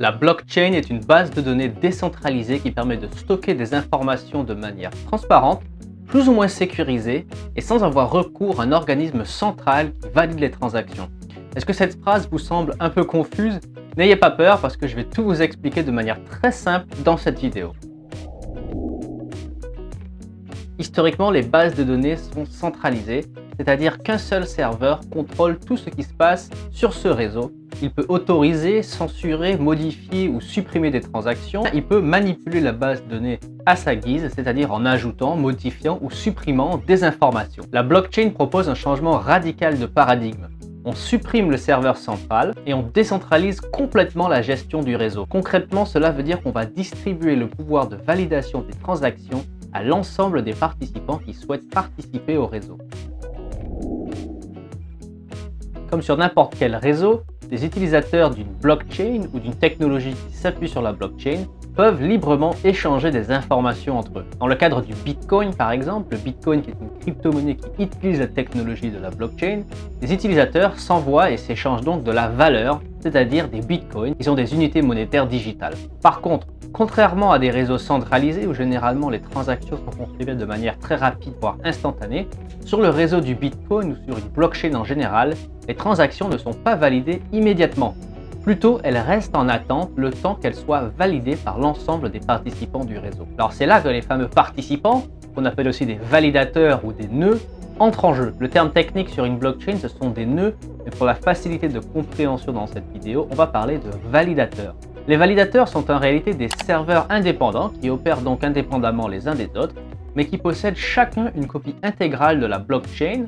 La blockchain est une base de données décentralisée qui permet de stocker des informations de manière transparente, plus ou moins sécurisée et sans avoir recours à un organisme central qui valide les transactions. Est-ce que cette phrase vous semble un peu confuse? N'ayez pas peur parce que je vais tout vous expliquer de manière très simple dans cette vidéo. Historiquement, les bases de données sont centralisées, c'est-à-dire qu'un seul serveur contrôle tout ce qui se passe sur ce réseau. Il peut autoriser, censurer, modifier ou supprimer des transactions. Il peut manipuler la base de données à sa guise, c'est-à-dire en ajoutant, modifiant ou supprimant des informations. La blockchain propose un changement radical de paradigme. On supprime le serveur central et on décentralise complètement la gestion du réseau. Concrètement, cela veut dire qu'on va distribuer le pouvoir de validation des transactions à l'ensemble des participants qui souhaitent participer au réseau. Comme sur n'importe quel réseau, les utilisateurs d'une blockchain ou d'une technologie qui s'appuie sur la blockchain peuvent librement échanger des informations entre eux. Dans le cadre du Bitcoin par exemple, le Bitcoin qui est une crypto-monnaie qui utilise la technologie de la blockchain, les utilisateurs s'envoient et s'échangent donc de la valeur, c'est-à-dire des bitcoins qui sont des unités monétaires digitales. Par contre, contrairement à des réseaux centralisés où généralement les transactions sont confirmées de manière très rapide voire instantanée, sur le réseau du Bitcoin ou sur une blockchain en général, les transactions ne sont pas validées immédiatement. Plutôt, elles restent en attente le temps qu'elles soient validées par l'ensemble des participants du réseau. Alors c'est là que les fameux participants, qu'on appelle aussi des validateurs ou des nœuds, entrent en jeu. Le terme technique sur une blockchain, ce sont des nœuds, mais pour la facilité de compréhension dans cette vidéo, on va parler de validateurs. Les validateurs sont en réalité des serveurs indépendants qui opèrent donc indépendamment les uns des autres, mais qui possèdent chacun une copie intégrale de la blockchain,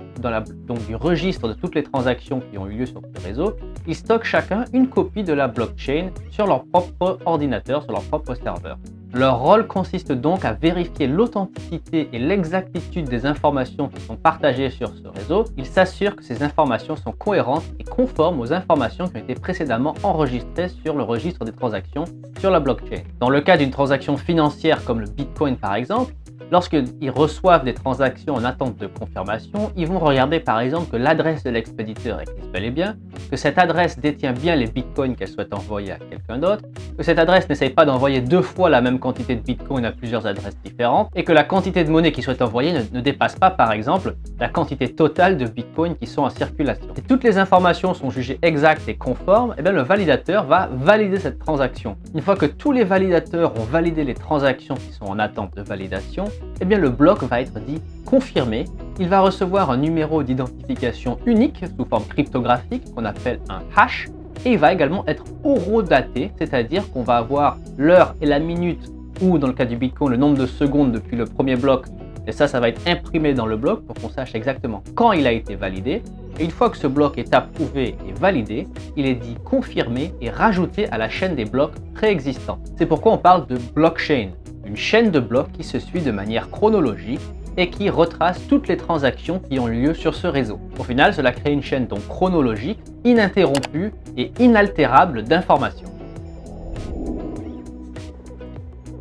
donc du registre de toutes les transactions qui ont eu lieu sur ce réseau. Ils stockent chacun une copie de la blockchain sur leur propre ordinateur, sur leur propre serveur. Leur rôle consiste donc à vérifier l'authenticité et l'exactitude des informations qui sont partagées sur ce réseau. Ils s'assurent que ces informations sont cohérentes et conformes aux informations qui ont été précédemment enregistrées sur le registre des transactions sur la blockchain. Dans le cas d'une transaction financière comme le Bitcoin par exemple, lorsqu'ils reçoivent des transactions en attente de confirmation, ils vont regarder par exemple que l'adresse de l'expéditeur existe bel et bien, que cette adresse détient bien les bitcoins qu'elle souhaite envoyer à quelqu'un d'autre, que cette adresse n'essaye pas d'envoyer deux fois la même quantité de bitcoin à plusieurs adresses différentes, et que la quantité de monnaie qu'ils souhaitent envoyer ne dépasse pas par exemple la quantité totale de bitcoins qui sont en circulation. Si toutes les informations sont jugées exactes et conformes, eh bien le validateur va valider cette transaction. Une fois que tous les validateurs ont validé les transactions qui sont en attente de validation, eh bien le bloc va être dit confirmé. Il va recevoir un numéro d'identification unique sous forme cryptographique qu'on appelle un hash et il va également être horodaté, c'est-à-dire qu'on va avoir l'heure et la minute ou dans le cas du Bitcoin le nombre de secondes depuis le premier bloc et ça va être imprimé dans le bloc pour qu'on sache exactement quand il a été validé. Et une fois que ce bloc est approuvé et validé, il est dit confirmé et rajouté à la chaîne des blocs préexistants. C'est pourquoi on parle de blockchain, une chaîne de blocs qui se suit de manière chronologique et qui retrace toutes les transactions qui ont lieu sur ce réseau. Au final, cela crée une chaîne donc chronologique, ininterrompue et inaltérable d'informations.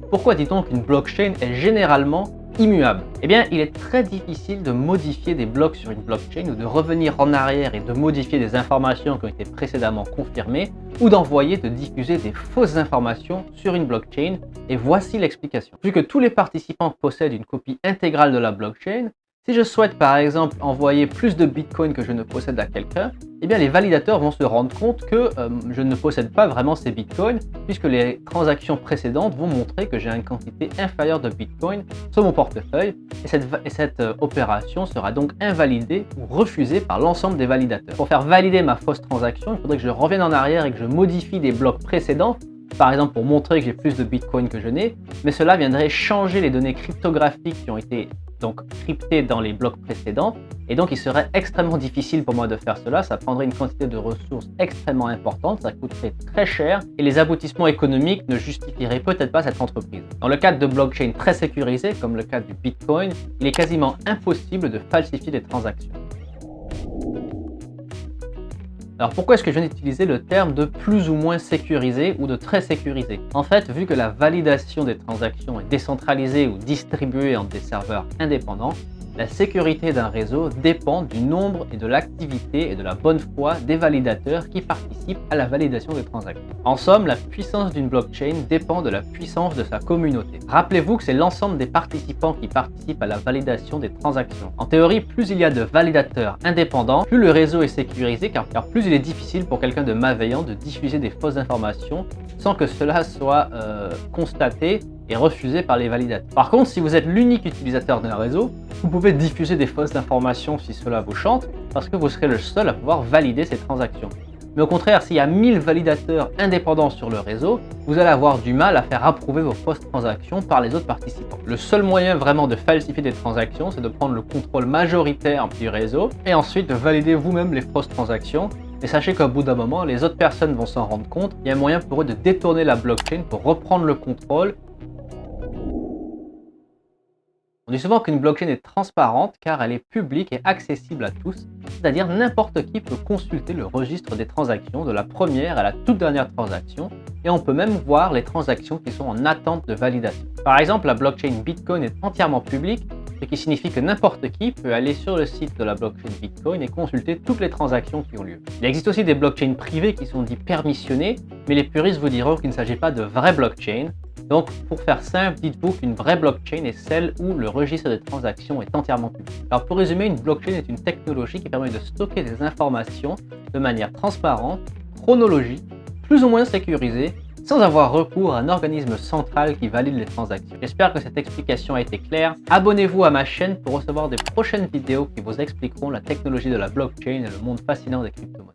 Pourquoi dit-on qu'une blockchain est généralement immuable? Eh bien, il est très difficile de modifier des blocs sur une blockchain ou de revenir en arrière et de modifier des informations qui ont été précédemment confirmées ou d'envoyer, de diffuser des fausses informations sur une blockchain. Et voici l'explication. Vu que tous les participants possèdent une copie intégrale de la blockchain, si je souhaite par exemple envoyer plus de bitcoin que je ne possède à quelqu'un, eh bien les validateurs vont se rendre compte que je ne possède pas vraiment ces bitcoins puisque les transactions précédentes vont montrer que j'ai une quantité inférieure de bitcoin sur mon portefeuille et cette opération sera donc invalidée ou refusée par l'ensemble des validateurs. Pour faire valider ma fausse transaction, il faudrait que je revienne en arrière et que je modifie des blocs précédents, par exemple pour montrer que j'ai plus de bitcoin que je n'ai, mais cela viendrait changer les données cryptographiques qui ont été donc cryptées dans les blocs précédents et donc il serait extrêmement difficile pour moi de faire cela, ça prendrait une quantité de ressources extrêmement importante, ça coûterait très cher et les aboutissements économiques ne justifieraient peut-être pas cette entreprise. Dans le cadre de blockchain très sécurisées comme le cas du Bitcoin, il est quasiment impossible de falsifier des transactions. Alors pourquoi est-ce que je viens d'utiliser le terme de plus ou moins sécurisé ou de très sécurisé? En fait, vu que la validation des transactions est décentralisée ou distribuée entre des serveurs indépendants, La sécurité d'un réseau dépend du nombre et de l'activité et de la bonne foi des validateurs qui participent à la validation des transactions. En somme, la puissance d'une blockchain dépend de la puissance de sa communauté. Rappelez-vous que c'est l'ensemble des participants qui participent à la validation des transactions. En théorie, plus il y a de validateurs indépendants, plus le réseau est sécurisé car plus il est difficile pour quelqu'un de malveillant de diffuser des fausses informations sans que cela soit constaté et refusé par les validateurs. Par contre, si vous êtes l'unique utilisateur d'un réseau, vous pouvez diffuser des fausses informations si cela vous chante, parce que vous serez le seul à pouvoir valider ces transactions. Mais au contraire, s'il y a 1000 validateurs indépendants sur le réseau, vous allez avoir du mal à faire approuver vos fausses transactions par les autres participants. Le seul moyen vraiment de falsifier des transactions, c'est de prendre le contrôle majoritaire du réseau et ensuite de valider vous-même les fausses transactions. Et sachez qu'au bout d'un moment, les autres personnes vont s'en rendre compte. Il y a un moyen pour eux de détourner la blockchain pour reprendre le contrôle. On dit souvent qu'une blockchain est transparente car elle est publique et accessible à tous, c'est-à-dire n'importe qui peut consulter le registre des transactions de la première à la toute dernière transaction et on peut même voir les transactions qui sont en attente de validation. Par exemple, la blockchain Bitcoin est entièrement publique, ce qui signifie que n'importe qui peut aller sur le site de la blockchain Bitcoin et consulter toutes les transactions qui ont lieu. Il existe aussi des blockchains privées qui sont dites permissionnées, mais les puristes vous diront qu'il ne s'agit pas de vraies blockchains. Donc, pour faire simple, dites-vous qu'une vraie blockchain est celle où le registre des transactions est entièrement public. Alors, pour résumer, une blockchain est une technologie qui permet de stocker des informations de manière transparente, chronologique, plus ou moins sécurisée, sans avoir recours à un organisme central qui valide les transactions. J'espère que cette explication a été claire. Abonnez-vous à ma chaîne pour recevoir des prochaines vidéos qui vous expliqueront la technologie de la blockchain et le monde fascinant des crypto-monnaies.